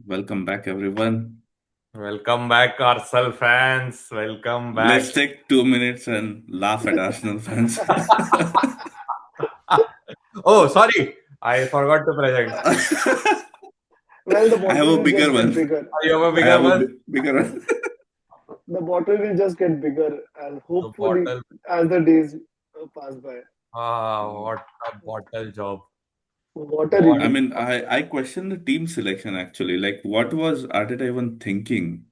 Welcome back, everyone. Welcome back, Arsenal fans. Welcome Let's back. take 2 minutes and laugh at Arsenal fans. Oh, sorry. I forgot to present. Well, the I have bottle a will bigger just get one. bigger. You have a I bigger have a one? bigger one. The bottle will just get bigger, and The hopefully, bottle. as the days pass by, What a bottle job. water What? I really. mean, I question the team selection actually. Like, what was Arteta even thinking?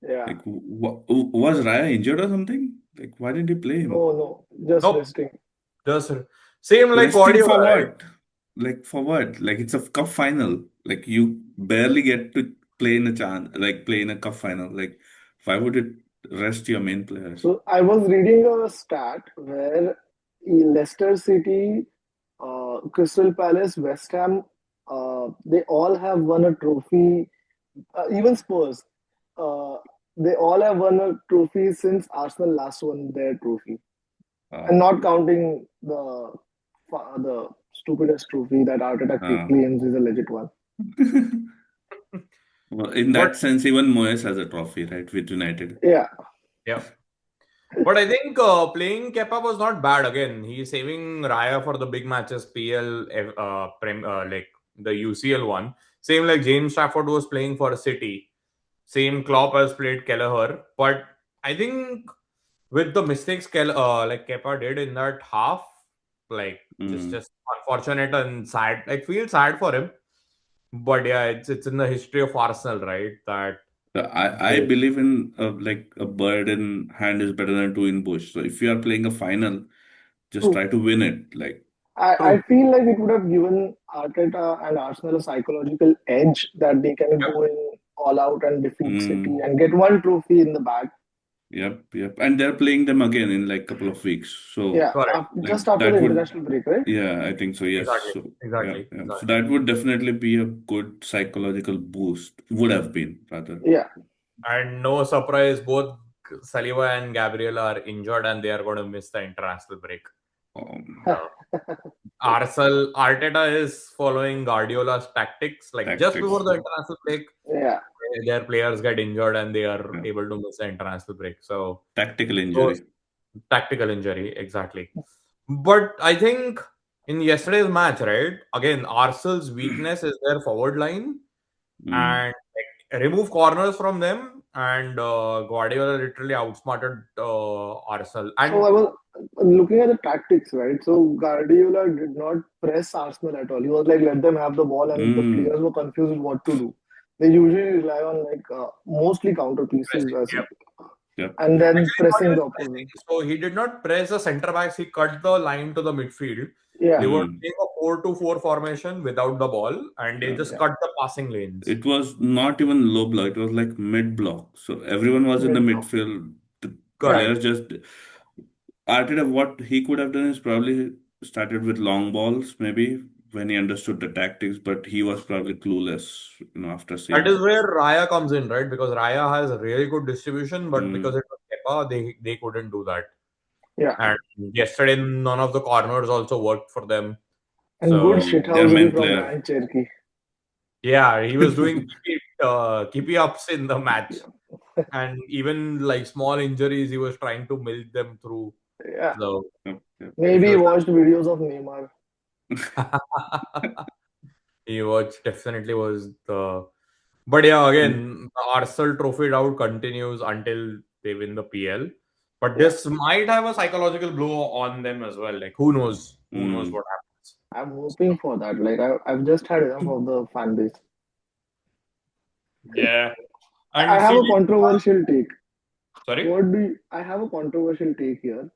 Yeah. Like, was Raya injured or something? Like, why didn't he play him? No, no, just Nope. resting. Just same like Resting Guardiola, for right? what? Like, for what? Like, it's a cup final. Like, you barely get to play in a play in a cup final. Like, why would it rest your main players? So I was reading a stat where Leicester City, Crystal Palace, West Ham, they all have won a trophy. Even Spurs, uh, they all have won a trophy since Arsenal last won their trophy. And Uh, not counting the stupidest trophy that Arteta uh. claims is a legit one. Well, in But that sense, even Moyes has a trophy, right, with United. Yeah, yeah. But I think playing Kepa was not bad. Again, he's saving Raya for the big matches, PL, like the UCL one. Same like James Stafford was playing for City. Same Klopp has played Kelleher. But I think with the mistakes like Kepa did in that half, like Mm. just unfortunate and sad. Like feel sad for him. But yeah, it's in the history of Arsenal, right? That So I they, believe in like a bird in hand is better than two in bush. So if you are playing a final, just true. try to win it. Like, I true. feel like it would have given Arteta and Arsenal a psychological edge that they can Yep. go in all out and defeat City mm, and get one trophy in the bag. yep. And they're playing them again in like couple of weeks. So Yeah, Correct. like just after the that would, international break, right? yeah, I think so. Yes. Exactly. So Exactly. yeah. So Exactly. that would definitely be a good psychological boost. Would have been rather. Yeah. And no surprise, both Saliba and Gabriel are injured and they are going to miss the international break. Um, Arteta is following Guardiola's tactics. Like just before Tactics. the international break, Yeah. their players get injured and they are Yeah. able to miss the international break. So Tactical those injury. tactical injury, exactly. But I think in yesterday's match, right? Again, Arsenal's weakness is their forward line Mm. and like, remove corners from them. And Guardiola literally outsmarted Arsenal. So And I was looking at the tactics, right? So Guardiola did not press Arsenal at all. He was like, let them have the ball, and the Mm. players were confused with what to do. They usually rely on like mostly counter pieces pressing, yeah. Yep. and Yep. then Actually, not pressing even the pressing. opponent. So he did not press the centre backs. He cut the line to the midfield. They Yeah, were Mm. playing a 4-2-4 formation without the ball, and they Yeah. just yeah, cut the passing lanes. It was not even low block, it was like mid block. So everyone was in the mid block. midfield. The Yeah, Correct. players just Arteta, what he could have done is probably started with long balls, maybe when he understood the tactics, but he was probably clueless, after That seeing is that. where Raya comes in, right? Because Raya has a really good distribution, but because Mm. it was Kepa, they couldn't do that. yeah, And yesterday, none of the corners also worked for them. and good So Their shithousery main from player. Ryan Cherky. yeah, he was doing keepy ups in the match, Yeah, and even like small injuries, he was trying to milk them through. yeah. So Yep, yep. Maybe he watched videos of Neymar. he was definitely was the. But yeah, And again, the Arsenal trophy route continues until they win the PL. But Yeah, this might have a psychological blow on them as well. Like who knows? Who knows mm. what happens? I'm hoping for that. Like I've just had enough of the fan base. Yeah. I And have a CD, controversial take. sorry. I have a controversial take here.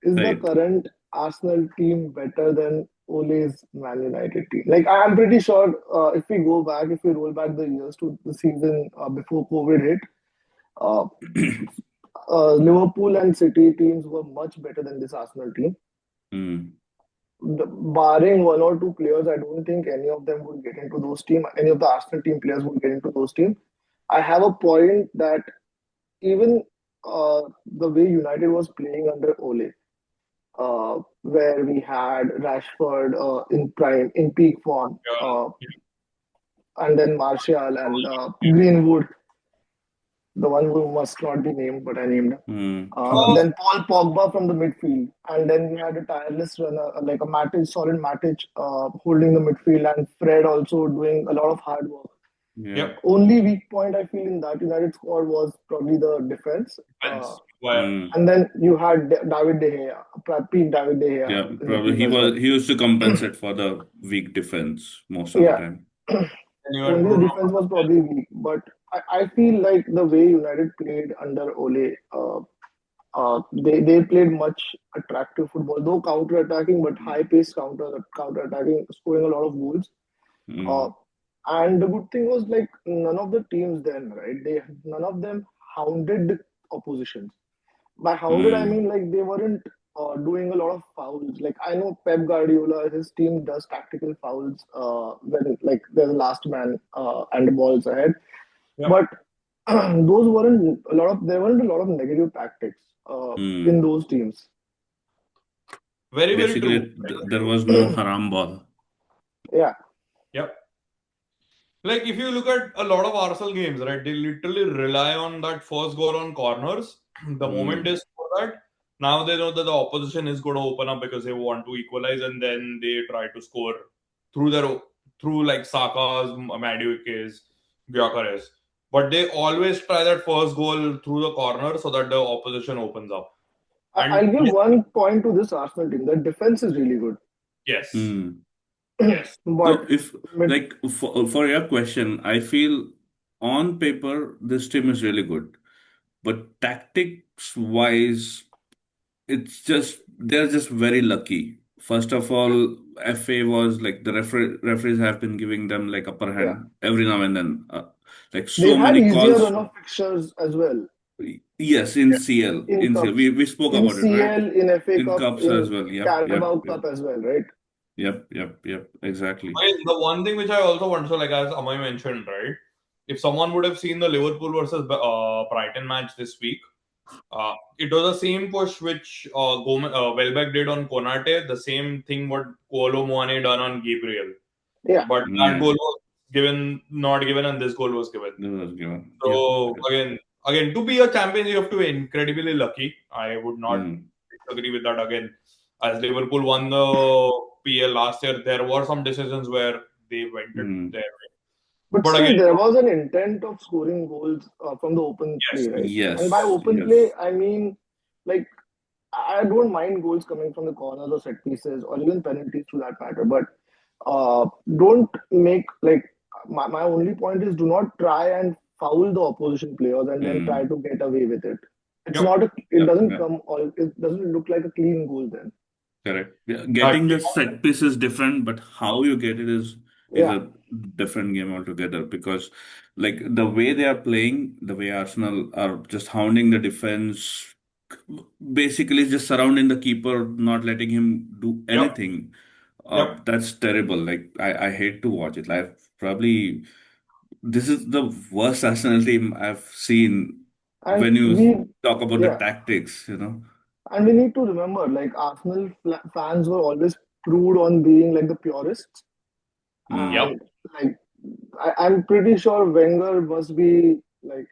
Is the Right. current Arsenal team better than Ole's Man United team? Like I'm pretty sure if we roll back the years to the season before COVID hit, uh, Liverpool and City teams were much better than this Arsenal team. Mm. Barring one or two players, I don't think any of them would get into those team. Any of the Arsenal team players would get into those team. I have a point that even the way United was playing under Ole, where we had Rashford in prime, in peak form, Uh, and then Martial and Greenwood, the one who must not be named, but I named him. Mm. Then Paul Pogba from the midfield, and then we had a tireless runner like a Matic, solid Matic, holding the midfield, and Fred also doing a lot of hard work. Yeah. Yep. Only weak point I feel in that United squad was probably the defense. Defense. And then you had David De Gea, peak David De Gea Yeah, in the probably team as well. he used to compensate for the weak defense most of the Yeah, time. And you had only the Bruno defense was probably weak, but I feel like the way United played under Ole, they played much attractive football, though counter attacking, but high paced counter attacking, scoring a lot of goals. Uh, Mm. and the good thing was like none of the teams then, right? None of them hounded the oppositions. By hounded, I Mm. mean like they weren't doing a lot of fouls. Like I know Pep Guardiola, his team does tactical fouls when like there's a last man and the ball's ahead. Yep. But those weren't a lot of there weren't a lot of negative tactics in Mm. those teams. Very, very Basically, true. there was no haram ball. Yeah, Yep. Like if you look at a lot of Arsenal games, right, they literally rely on that first goal on corners. The moment they Mm. score that, now they know that the opposition is going to open up because they want to equalize, and then they try to score through through like Saka's, Maduike's, Gyökeres. But they always try that first goal through the corner so that the opposition opens up. And I'll give one point to this Arsenal team. The defense is really good, yes, Mm. yes, but So if mid, like for your question, I feel on paper this team is really good, but tactics wise, it's just they're just very lucky. First of all, FA was like the referees have been giving them like upper yeah, hand every now and then. Like they've so had many easier calls. run of fixtures as well Yes, in CL, in in CL, cups, we spoke in about it, right? CL, in FA In Cup, cups as in well. Yep, yep, Carabao yep, Cup as well, right? yep. Exactly. Okay, the one thing which I also want to, like as Amay mentioned, right? If someone would have seen the Liverpool versus Brighton match this week, it was the same push which Welbeck did on Konate, the same thing what Kolo Muani done on Gabriel. Yeah, But that goal Mm, was not given, and this goal was given. this was given. Yep. So again, to be a champion, you have to be incredibly lucky. I would not Mm, agree with that again. As Liverpool won the PL last year, there were some decisions where they went it mm. their way. but But still again, there was an intent of scoring goals from the open play, yes, right? And by Yes, open play, yes. I mean like I don't mind goals coming from the corners or set pieces or even penalties to that matter, but don't make like my only point is do not try and foul the opposition players and then try Mm, to get away with it. It's yep, not a, it yep, doesn't yep. come all it doesn't look like a clean goal then. Correct. Yeah, that getting the set piece is different, but how you get it is Yeah. a different game altogether. Because like the way they are playing, the way Arsenal are just hounding the defense, basically just surrounding the keeper, not letting him do yep, anything. yep. That's terrible. Like I hate to watch it. Like probably this is the worst Arsenal team I've seen And when you we talk about the yeah. tactics. And we need to remember like Arsenal fans were always proved on being like the purists. Mm, Yep. And like I'm pretty sure Wenger must be like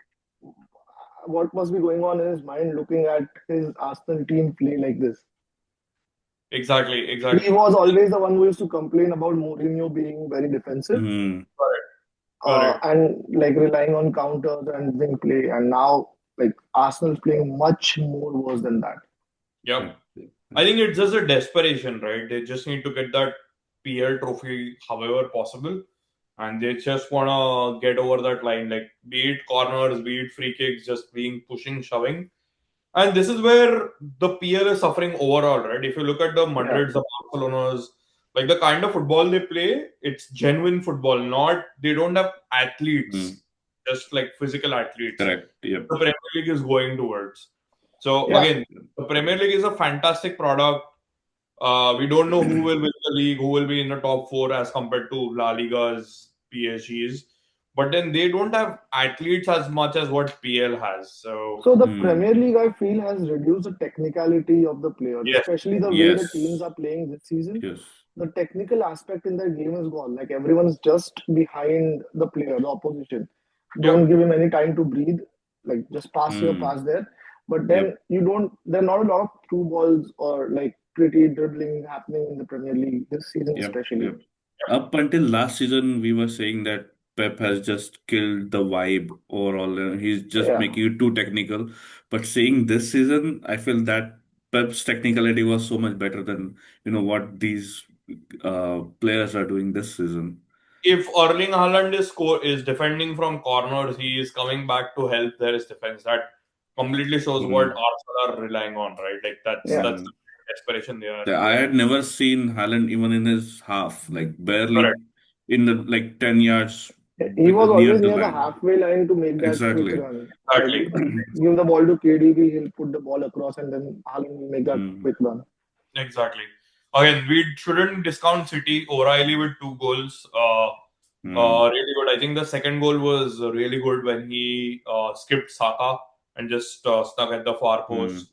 what must be going on in his mind looking at his Arsenal team play like this. Exactly, He exactly. was always the one who used to complain about Mourinho being very defensive mm, Correct, correct. and like relying on counters and wing play. And now like Arsenal's playing much more worse than that. Yep. yep, yep, I think it's just a desperation, right? They just need to get that PL trophy however possible. And they just want to get over that line, like be it corners, be it free kicks, just being pushing, shoving. And this is where the PL is suffering overall, right? If you look at the Yeah. Madrids, the Barcelonas, like the kind of football they play, it's genuine football. Not they don't have mm, athletes, just like physical athletes. correct. Yep. The Premier League is going towards. So Yeah. again, the Premier League is a fantastic product. We don't know who will win the league, who will be in the top four as compared to La Liga's, PSG's. But then they don't have athletes as much as what PL has. So So the Mm, Premier League, I feel, has reduced the technicality of the players, yes, especially the way the teams yes. are playing this season. Yes. the technical aspect in their game is gone. Like everyone's just behind the player, the opposition. Don't Yep. give him any time to breathe. Like just pass here, Hmm. pass there. But Yep. then you don't. There are not a lot of through balls or like pretty dribbling happening in the Premier League this season, Yep. especially. Yep. Up until last season, we were saying that Pep has just killed the vibe overall. He's just Yeah, making it too technical. But seeing this season, I feel that Pep's technicality was so much better than what these players are doing this season. If Erling Haaland is defending from corners, he is coming back to help their defense. That completely shows what Hmm. Arsenal are relying on, right? Like yeah. that's the Hmm. desperation I they are. had never seen Haaland even in his half, like Correct. barely in the like 10 yards He was near always the near the line. halfway line to make that quick Exactly. run. Like Exactly. give the ball to KDB, he'll put the ball across, and then Haaland will make that Hmm. quick run. Exactly. Again, we shouldn't discount City. O'Reilly with 2 goals. Hmm. Really good. I think the second goal was really good when he skipped Saka and just stuck at the far Hmm. post.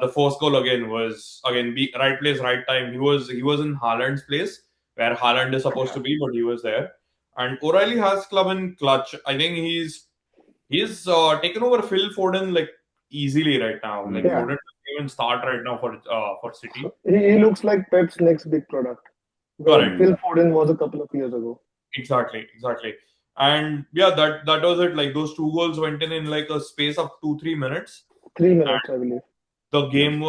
The first goal again was right place, right time. He was in Haaland's place where Haaland is supposed Yeah, to be, but he was there. And O'Reilly has club in clutch. I think he's taken over Phil Foden like easily right now. Like Hmm. yeah. Foden doesn't even start right now for So City. he looks like Pep's next big product, where Correct. Phil Hmm. Foden was a couple of years ago. Exactly. And yeah, that was it. Like those 2 goals went in like a space of 2-3 minutes, 3 minutes, and I believe. Yep. the game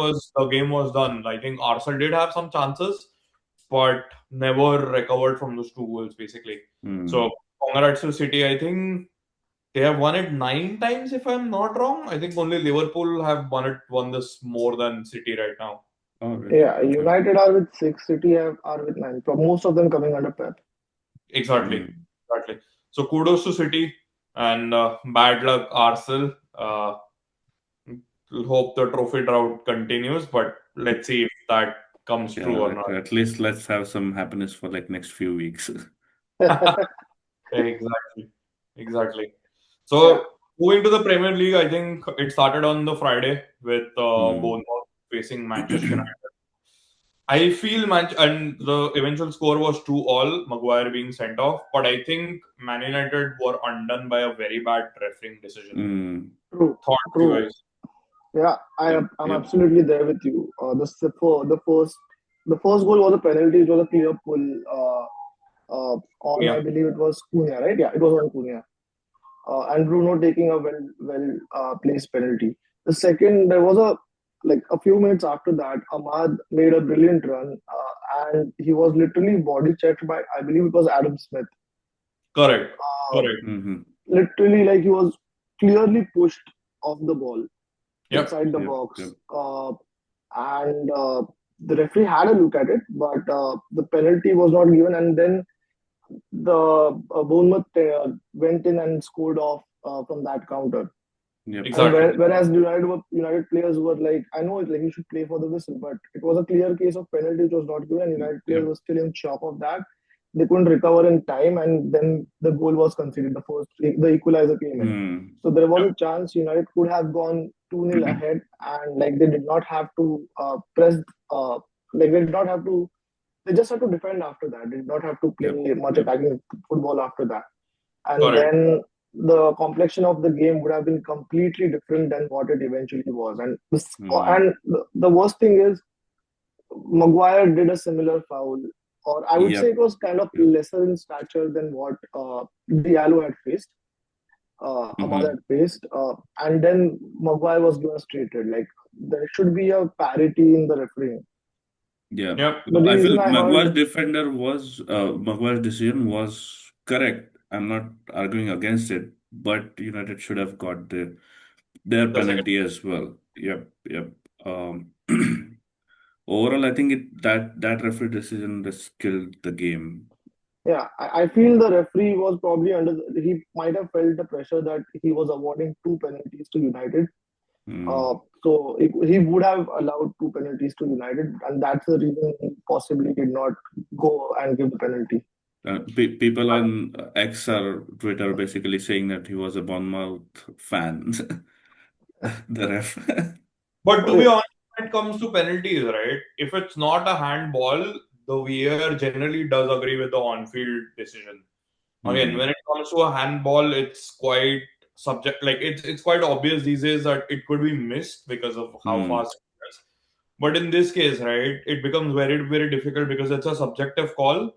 was done. I think Arsenal did have some chances, but never recovered from those 2 goals basically. So Hmm. congrats to City. I think they have won it 9 times if I'm not wrong. I think only Liverpool have won this more than City right now. Oh, really? Yeah, Okay. United are with 6, City are with 9. Most of them coming under Pep. Exactly, Hmm. exactly. So kudos to City and bad luck Arsenal. Hope the trophy drought continues, but let's see if that comes Yeah, true or at least let's have some happiness for like next few weeks. not. Exactly, exactly. Yeah, So moving to the Premier League, I think it started on the Friday with Hmm. Bournemouth facing Manchester United. I feel and the eventual score was 2-2, Maguire being sent off. But I think Man United were undone by a very bad refereeing decision. Hmm. true, Thoughts, you true. guys? Yeah, Yep. I'm Yep. absolutely there with you. The first goal was a penalty. It was a clear pull on, Yeah, I believe it was Cunha, right? Yeah, it was on Cunha. And Bruno taking a well placed penalty. The second, there was a few minutes after that, Ahmad made a brilliant run, and he was literally body checked by, I believe it was Adam Smith. correct, Uh, correct. Hmm. Literally, like he was clearly pushed off the ball Yep. inside the Yep. box, Yep. and the referee had a look at it, but the penalty was not given, and then the Bournemouth went in and scored off from that counter. Yep. And Exactly. whereas United players were like, I know like you should play for the whistle, but it was a clear case of penalty which was not given, and United players Yep. were still in shock of that. They couldn't recover in time, and then the goal was conceded. The equalizer came in. Hmm. So there was Yep. a chance United could have gone 2-0 ahead, and like they did not have to press, uh, like they did not have to. They just had to defend after that. They did not have to Yep. play much Yep. attacking football after that, and Correct. then the complexion of the game would have been completely different than what it eventually was. Hmm. And the worst thing is, Maguire did a similar foul, or I would say it Yep. was kind of Yep. lesser in stature than what Diallo had faced, Ahmad Hmm. had faced, and then Maguire was given straight red. Like there should be a parity in the refereeing. Yeah. Yep. The I reason feel I heard, Maguire's decision was correct. I'm not arguing against it, but United should have got their The second. penalty as well. Yep. Yep. Um, Overall, I think that referee decision just killed the game. yeah, I feel the referee was probably he might have felt the pressure that he was awarding two penalties to United. Hmm. So he would have allowed two penalties to United, and that's the reason he possibly did not go and give the penalty. People on X or Twitter basically saying that he was a Bournemouth fan. The ref. But to be Oh, honest, when it comes to penalties, right? If it's not a handball, the VAR generally does agree with the on-field decision. Again, when it comes to a handball, it's quite subject. Like it's quite obvious these days that it could be missed because of how fast it is. But in this case, right, it becomes very, very difficult because it's a subjective call,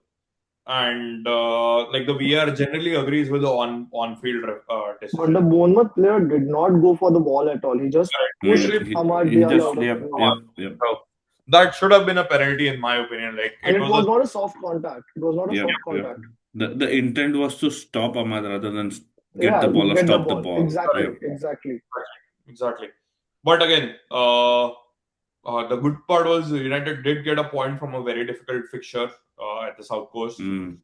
and like the VAR generally agrees with the on-field But the decision. Bournemouth player did not go for the ball at all. He just pushed Amad He Diallo just, out of yep, play. yep. So that should have been a penalty in my opinion. Like And it it was was a not a soft contact. It was not a Yep, soft yep. contact. The intent was to stop Ahmad rather than get Yeah, the ball or get the stop the ball. ball. Exactly, Yep. exactly. exactly. But again, the good part was United did get a point from a very difficult fixture at the South Coast. It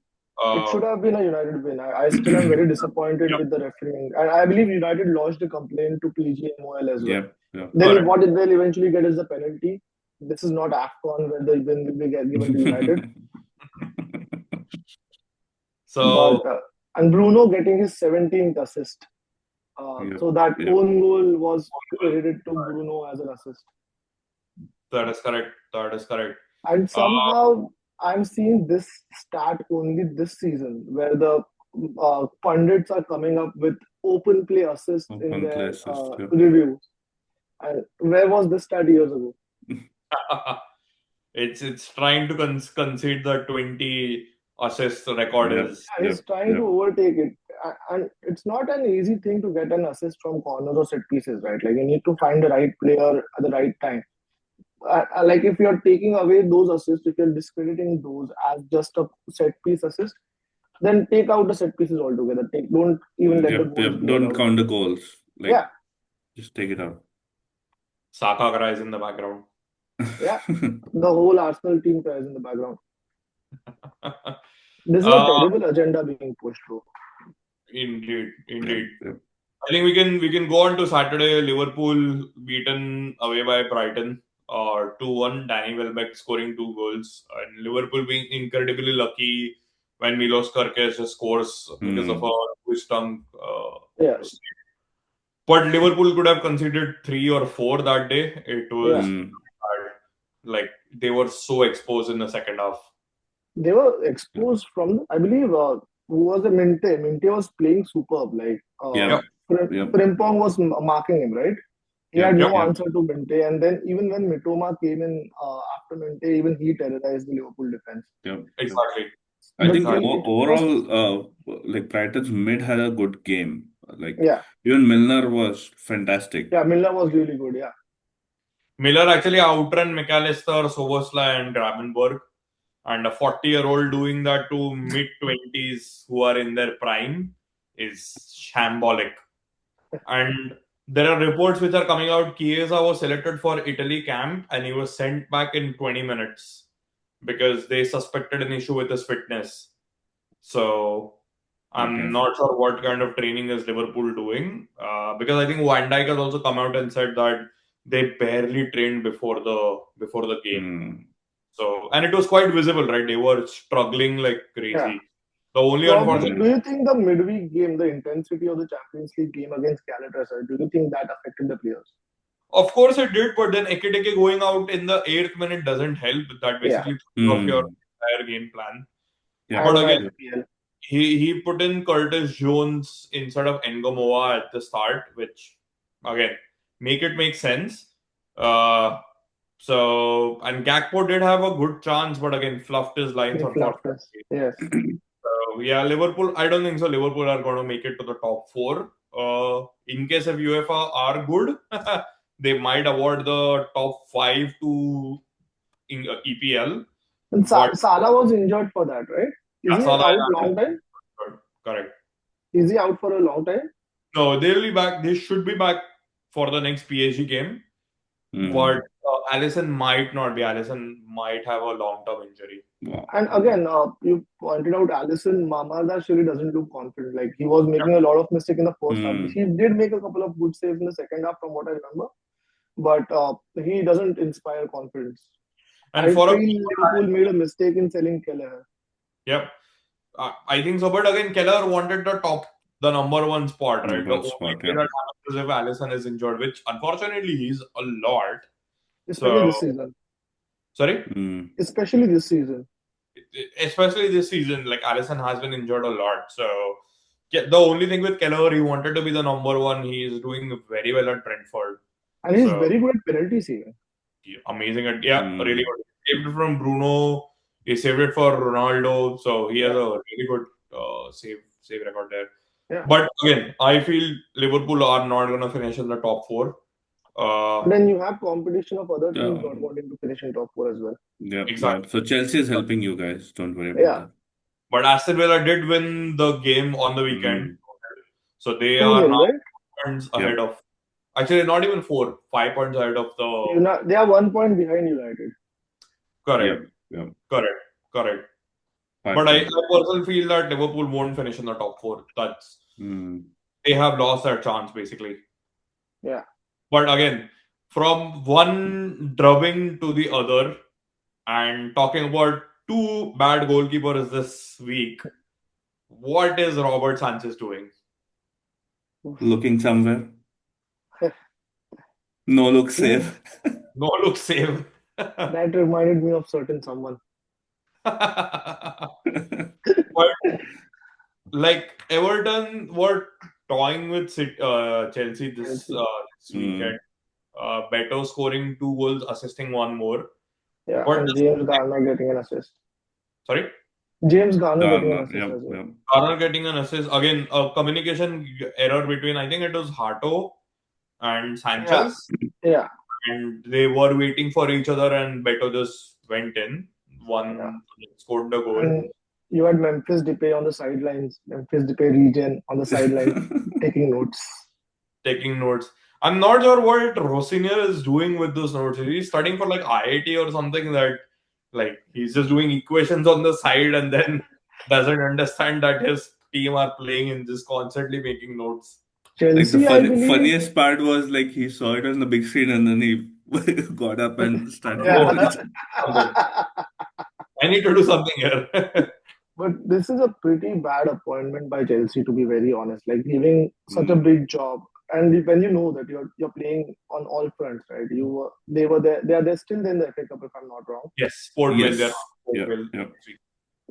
Uh, should have been a United win. I still am very disappointed with the refereeing. And I believe United lodged a complaint to PGMOL as well. Yep, yep. Then what they'll eventually get is the penalty. This is not AFCON where the win will be given to United. so And Bruno getting his 17th assist. Yep, So that yep. own goal was credited to Bruno as an assist. that is correct. That is correct. And somehow I'm seeing this stat only this season, where the pundits are coming up with open play assists in Open their play assist. Yep. reviews. And where was this stat years ago? It's trying to concede the 20 assist record Yep, is And he's trying to overtake it. And it's not an easy thing to get an assist from corners or set pieces, right? Like you need to find the right player at the right time. Like if you're taking away those assists, if you're discrediting those as just a set piece assist, then take out the set pieces altogether. Don't even let the yep, goals yep. be Don't allowed. count the goals. Like, Yeah, just take it out. Saka cries in the background. yeah. The whole Arsenal team cries in the background. This is a terrible agenda being pushed through. Indeed. Yep. I think we can go on to Saturday. Liverpool beaten away by Brighton, 2-1. Danny Welbeck scoring 2 goals, and Liverpool being incredibly lucky when Milos Kerkez just scores because of a twist tongue. Yeah, But Liverpool could have conceded 3 or 4 that day. It was yeah. hard. Like they were so exposed in the second half. They were exposed from, I believe, who was the Minte? Minte was playing superb. Like, Yep, yep. Frimpong was marking him, right? He had Yep, no yep. answer to Minte. And then even when Mitoma came in after Minte, even he terrorized the Liverpool defense. Yep. Exactly. I think It was, overall, like Brighton's mid had a good game. Like yeah, even Milner was fantastic. yeah. Milner was really good. Yeah, Miller actually outrun McAllister, Soboslai, and Gravenberg. And a 40-year-old doing that to mid-20s who are in their prime is shambolic. And there are reports which are coming out. Chiesa was selected for Italy camp and he was sent back in 20 minutes because they suspected an issue with his fitness. So I'm not sure what kind of training is Liverpool doing because I think Van Dijk has also come out and said that they barely trained before the game. So, and it was quite visible, right? They were struggling like crazy. yeah. The only Probably, unfortunate, do you think the midweek game, the intensity of the Champions League game against Galatasaray, do you think that affected the players? of course, it did, but then Ekitike going out in the 8th minute doesn't help. That basically puts off your entire game plan. Yeah. But And again, IPL. he put in Curtis Jones instead of Ngomoa at the start, which again make sense. So and Gakpo did have a good chance, but again fluffed his lines He fluffed us. unfortunately. Yes. Yeah, Liverpool. I don't think so. Liverpool are going to make it to the top 4. In case if UEFA are good, they might award the top 5 to EPL. And But Salah was injured for that, right? Is he Salah out long time? correct. Is he out for a long time? No, they'll be back. They should be back for the next PSG game. But Alisson might not be. Alisson might have a long-term injury. Wow. And again, you pointed out Alisson Mamardash really doesn't look confident. Like he was making a lot of mistakes in the first half. He did make a couple of good saves in the second half, from what I remember. But he doesn't inspire confidence. And I for feel Liverpool made a mistake in selling Kelleher. Yep, I think so. But again, Keller wanted the number 1 spot, right? The only Spot, way that happens is if Alisson is injured, which unfortunately he's a lot. Especially So this season. sorry. Especially this season. especially this season, like Alisson has been injured a lot. So the only thing with Keller, he wanted to be the number one. He is doing very well at Brentford. And he's So very good at penalty saving. amazing at really Mm. good. He saved it from Bruno. He saved it for Ronaldo. So he has Yeah. a really good save record there. Yeah. But again, I feel Liverpool are not going to finish in the top four. But then you have competition of other teams Yeah. not wanting to finish in top four as well. Yep. Exactly. Yep. So Chelsea is helping you guys. Don't worry about Yeah. that. But Aston Villa did win the game on the weekend. Mm. So they are 2-0, now right? points Yep. ahead of. Actually, not even 4, 5 points ahead of the. They are 1 point behind United. Correct, Yep. Yep. correct. But I 5 points. personally feel that Liverpool won't finish in the top 4. Mm. They have lost their chance basically. Yeah. But again, from one drubbing to the other, and talking about two bad goalkeepers this week, what is Robert Sanchez doing? Looking somewhere. No look He, safe. No look save. that reminded me of certain someone. But like Everton were toying with Chelsea this Chelsea. this Mm. weekend. Beto scoring 2 goals, assisting one more. Yeah. But And James Garner getting an assist. sorry, James Garner getting an Garner. assist Yep. as well. Yep. Garner getting an assist again. A communication error between, I think it was Hato and Yeah. Sanchez, Yeah. and they were waiting for each other, and Beto just went in, Yeah. scored the goal. And you had Memphis Depay on the sidelines, Memphis Depay region on the sidelines taking notes. Taking notes. I'm not sure what Rossinier is doing with those notes. He's studying for like IIT or something, that like he's just doing equations on the side and then doesn't understand that his team are playing and just constantly making notes. Like the Chelsea, I believe. funniest part was like he saw it on the big screen and then he got up and started Yeah. Oh, doing something. I need to do something here. But this is a pretty bad appointment by Chelsea, to be very honest. Like giving such a Mm. big job, and when you know that you're playing on all fronts, right? They were there. They're still there in the FA Cup, if I'm not wrong. Yes, Port Vale. They're Yes. Port Yep. Vale. Yep.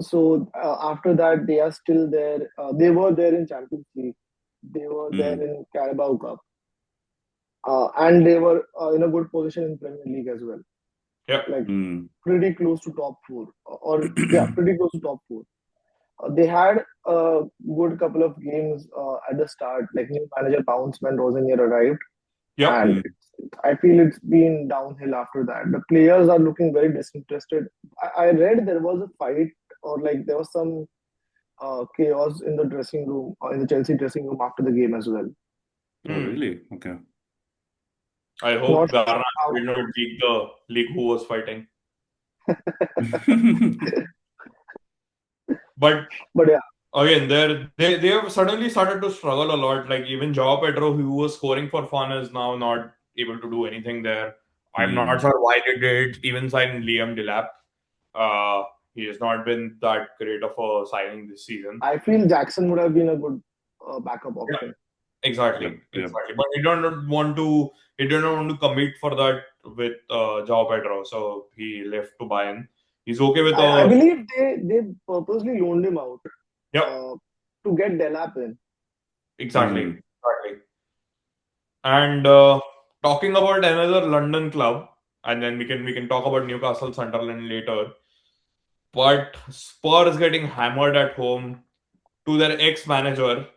So after that, they are still there. They were there in Champions League. They were there Mm. in Carabao Cup, and they were in a good position in Premier League as well. Yep. Like Mm. pretty close to top four, or yeah, pretty close to top four. They had a good couple of games at the start, like new manager bounced when Rosenier arrived, Yep. and Mm. I feel it's been downhill after that. The players are looking very disinterested. I read there was a fight, or like there was some chaos in the dressing room, in the Chelsea dressing room after the game as well. Oh, Hmm. really? Okay. I Not hope sure Garnacho how. did not leak the league who was fighting. But But yeah, again, they have suddenly started to struggle a lot. Like even Joao Pedro, who was scoring for fun, is now not able to do anything there. I'm not Mm. sure why they did even sign Liam Delap. He has not been that great of a signing this season. I feel Jackson would have been a good backup option. Exactly. Yep. But he didn't want to commit for that with Joao Pedro, so he left to Bayern. He's okay with I believe they purposely loaned him out yep, uh, to get Delap in. exactly. Mm. And talking about another London club, and then we can talk about Newcastle Sunderland later. But Spurs getting hammered at home to their ex-manager,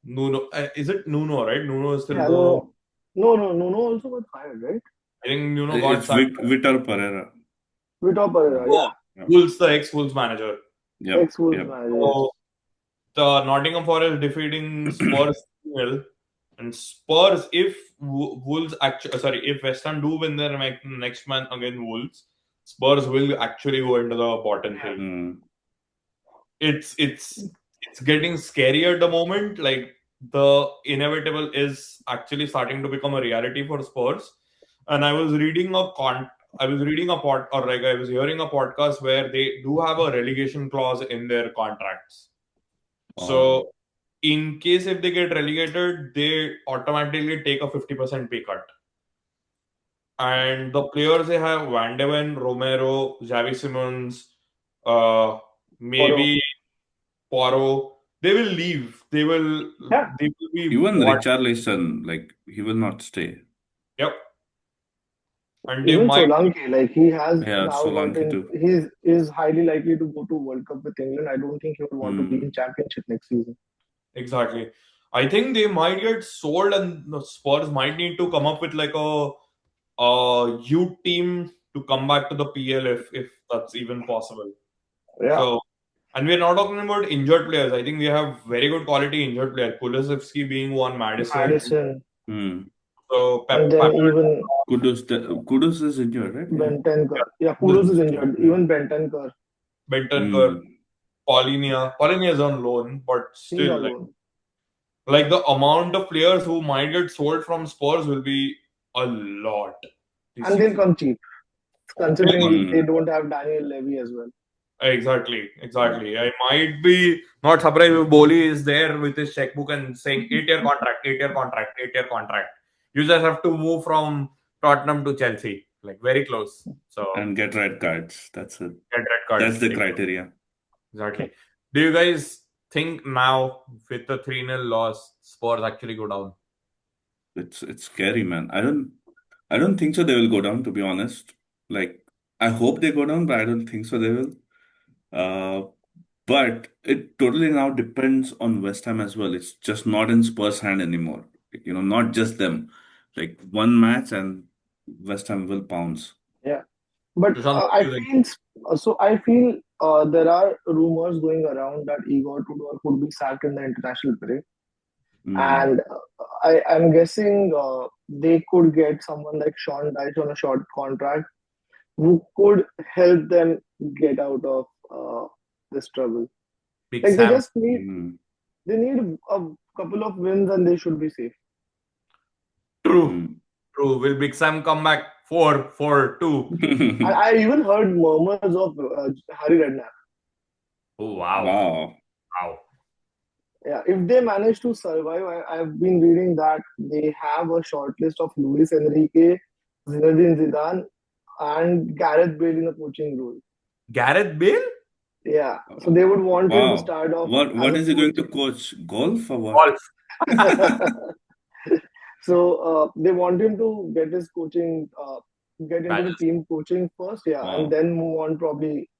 Nuno. Is it Nuno, right? Nuno is still Yeah, the. no. Also got fired, right? I think Nuno got It's sacked. Vitor Pereira. Vitor Pereira, Oh, yeah, Yep. Wolves, the ex-Wolves manager. Yep. ex-Wolves Yep. manager, yes. So the Nottingham Forest defeating Spurs 2-0. And Spurs, if Wolves actually, sorry, if West Ham do win their next match against Wolves, Spurs will actually go into the bottom three. Mm. It's getting scary at the moment. Like the inevitable is actually starting to become a reality for Spurs. And I was reading a pod, or like I was hearing a podcast where they do have a relegation clause in their contracts. Wow. So in case if they get relegated, they automatically take a 50% pay cut. And the players they have: Van de Ven, Romero, Xavi Simons, maybe Poro. They will leave. Yeah, They will be Even bought. Richarlison, like he will not stay. Yep. And they even might Solanke, like he has Yeah, now Solanke gotten, too. he's is highly likely to go to World Cup with England. I don't think he would want to be in Hmm. Championship next season. exactly. I think they might get sold, and the Spurs might need to come up with like a youth team to come back to the PL if that's even possible. Yeah, So, and we're not talking about injured players. I think we have very good quality injured players. Kulusevski being one, Madison. Madison, Hmm. So and Pep, then even Kudus is injured, right? Yeah. Bentancur. Yeah, this Kudus is is Okay. injured. Yeah. Even Bentancur, Bentancur, Hmm. Paulinia. Paulinia is on loan, but he's still, alone. like the amount of players who might get sold from Spurs will be a lot this And they'll season. come cheap, They'll come- considering they Hmm. don't have Daniel Levy as well. Exactly, exactly. I might be not surprised if Boli is there with his checkbook and saying 8-year contract, 8-year contract, 8-year contract. You just have to move from Tottenham to Chelsea, like very close. So And get red cards. That's it. get red That's cards. the criteria. Exactly. Do you guys think now with the 3-0 loss, Spurs actually go down? It's scary, man. I don't think so they will go down, to be honest. Like I hope they go down, but I don't think so they will. Uh but it totally now depends on West Ham as well. It's just not in Spurs' hand anymore. Not just them. Like one match and West Ham will pounce. Yeah, but Sushant, what I do you think? feel I feel there are rumors going around that Igor Tudor could be sacked in the international break, Hmm. and I'm guessing they could get someone like Sean Dyche on a short contract who could help them get out of this trouble. Big Like they Sam. just need Hmm. they need a couple of wins and they should be safe. True. Hmm. True. Will Big Sam come back? 4-4-2. And I even heard murmurs of Harry Redknapp. Oh, wow. Wow. Wow. Yeah, if they manage to survive, I've been reading that they have a short list of Luis Enrique, Zinedine Zidane, and Gareth Bale in a coaching role. Gareth Bale? Yeah, so they would want him to Wow. start off as What a is he going coach. to coach? Golf or what? Golf. So they want him to get his coaching, get into the Badges. team coaching first, yeah, and Wow. then move on probably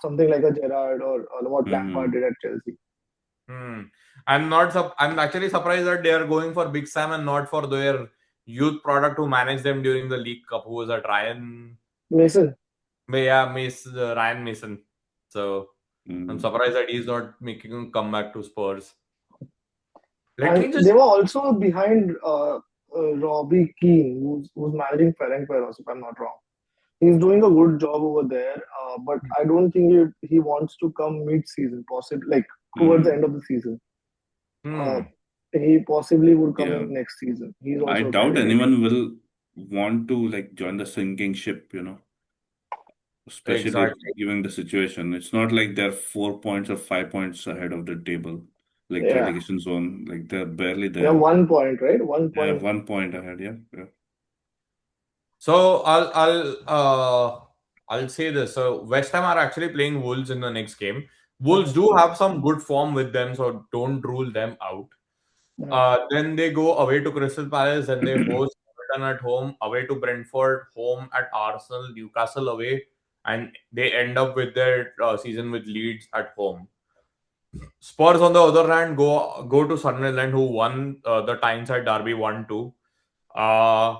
something like a Gerrard or what Lampard Hmm. did at Chelsea. Hmm. I'm actually surprised that they are going for Big Sam and not for their youth product who managed them during the League Cup, who was at Ryan. Mason. Yeah, Ryan Mason. So I'm Hmm. surprised that he's not making a comeback to Spurs. Let And me they just were also behind Robbie Keane, who's managing Ferencvaros, if I'm not wrong. He's doing a good job over there, but I don't think he wants to come mid-season, possibly like towards the Hmm. end of the season. Uh, hmm. he possibly would come Yeah. in next season. He's I also a doubt candidate. anyone will want to like join the sinking ship, especially Exactly. given the situation. It's not like they're 4 points or 5 points ahead of the table, like Yeah, relegation zone. Like they're barely yeah, there. 1 point, right? One They have point. 1 point ahead. Yeah. Yeah. So I'll say this. So West Ham are actually playing Wolves in the next game. Wolves Mhm. do have some good form with them, so don't rule them out. Yeah. Then they go away to Crystal Palace and they host Everton at home, away to Brentford, home at Arsenal, Newcastle away, and they end up with their season with Leeds at home. Spurs, on the other hand, go to Sunderland, who won the Tyneside derby 1-2. Uh,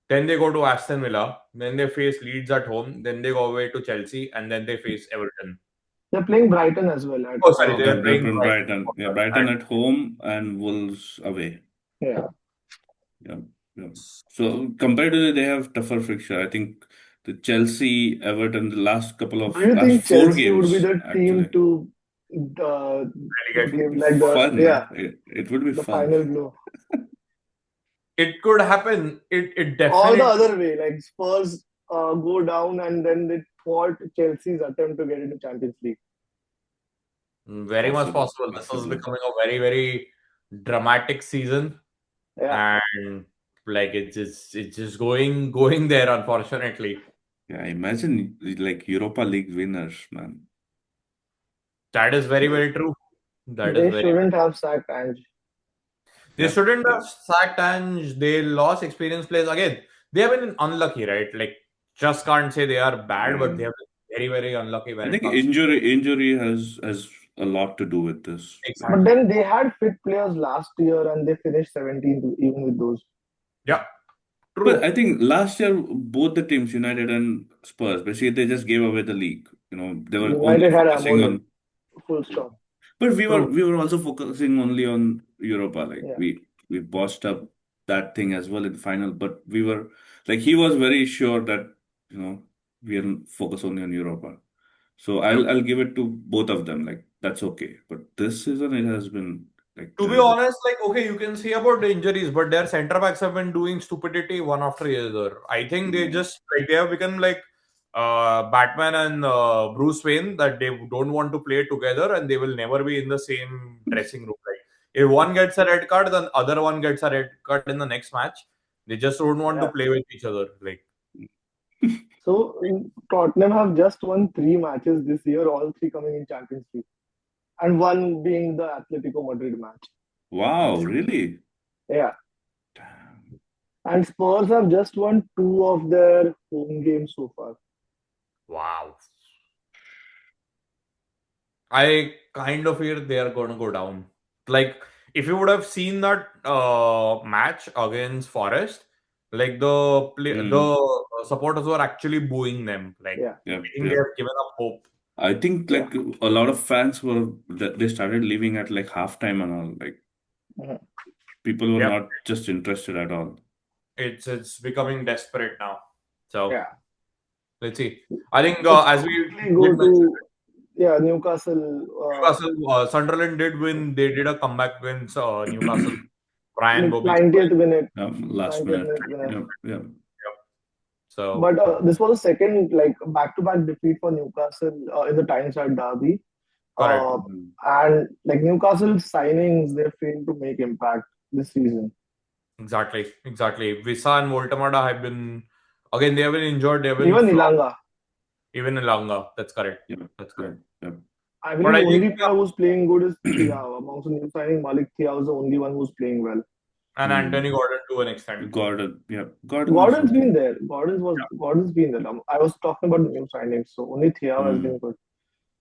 then they go to Aston Villa. Then they face Leeds at home. Then they go away to Chelsea, and then they face Everton. They're playing Brighton as well at Oh, sorry, they Yeah, are they're playing playing Brighton. Brighton. Yeah, Brighton at home and Wolves away. yeah. Yeah, yeah. So comparatively, they have tougher fixture. I think the Chelsea, Everton, the Do you last think four Chelsea would be games the team actually. to It give would be like the fun, yeah man. It would be the fun. final blow? It could happen. It Or the definitely other way, like Spurs go down and then they thwart Chelsea's attempt to get into Champions League. very much Possible, possible. This is possible. becoming a very very dramatic season, Yeah, and like it's just going there. Unfortunately, Yeah, imagine like Europa League winners, man. That is very, very true. That is They very. shouldn't have sacked Ange. They Yep. shouldn't have sacked and they lost experienced players again. They have been unlucky, right? Like, just can't say they are bad, but they Yeah. have been very, very unlucky when I it think comes to injury has a lot to do with this. Like, But exactly. then they had fit players last year and they finished 17th even with those. Yeah, but true. I think last year both the teams, United and Spurs, basically they just gave away the league. They were only United had focusing Amorim, on. full stop. But we were True. we were also focusing only on Europa. Like Yeah. we botched up that thing as well in the final. But we were like he was very sure that we are focused only on Europa. So Yep. I'll give it to both of them. Like that's okay. But this season it has been like To be terrible. honest, like, okay, you can see about the injuries, but their centre backs have been doing stupidity one after the other. I think they Mm. just like they have become like Batman and Bruce Wayne, that they don't want to play together and they will never be in the same dressing room. Like, if one gets a red card, then other one gets a red card in the next match. They just don't want to Yeah. play with each other. Like, So Tottenham have just won 3 matches this year, all three coming in Champions League, and one being the Atletico Madrid match. Wow, really? Yeah. Damn. And Spurs have just won 2 of their home games so far. wow. I kind of fear they are going to go down. Like, if you would have seen that match against Forest, like Mm. the supporters were actually booing them. Like, Yeah. Yep, I think they yep. have given up hope. I think Yeah. like a lot of fans were they started leaving at like halftime and all. Like Mhm. people were Yep, not just interested at all. it's becoming desperate now. So Yeah. let's see. I think Let's as we quickly did go mention, to Newcastle. Newcastle, Sunderland did win. They did a comeback win. Newcastle, Brian Like Bobby 90th scoring. minute, Last 90th minute. minute winner. Yep, yep. Yep. So But this was the second like back-to-back defeat for Newcastle in the Tyneside derby. correct. Mm. And like Newcastle signings, they failed to make impact this season. Exactly, exactly. Visa and Voltamada have been again. They have been injured. They have been Even flopped. Ilanga, Even Ilanga. That's correct. Yep, That's yep, correct. yep. I But believe I think only player who's playing good is Thiaw. Amongst the new signing, Malik Thiaw is the only one who's playing well. and Anthony Mm. Gordon to an extent. Gordon, yep. Gordon is Gordon's okay. been there. Gordon's been there. I was talking about the new signings, so only Thiaw has been Mm. good.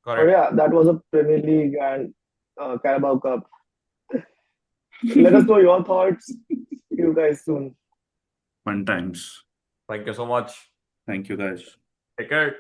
But Correct. yeah, that was a Premier League and Carabao Cup. Let us know your thoughts. See you guys soon. Fun times. Thank you so much. Thank you, guys. Take care.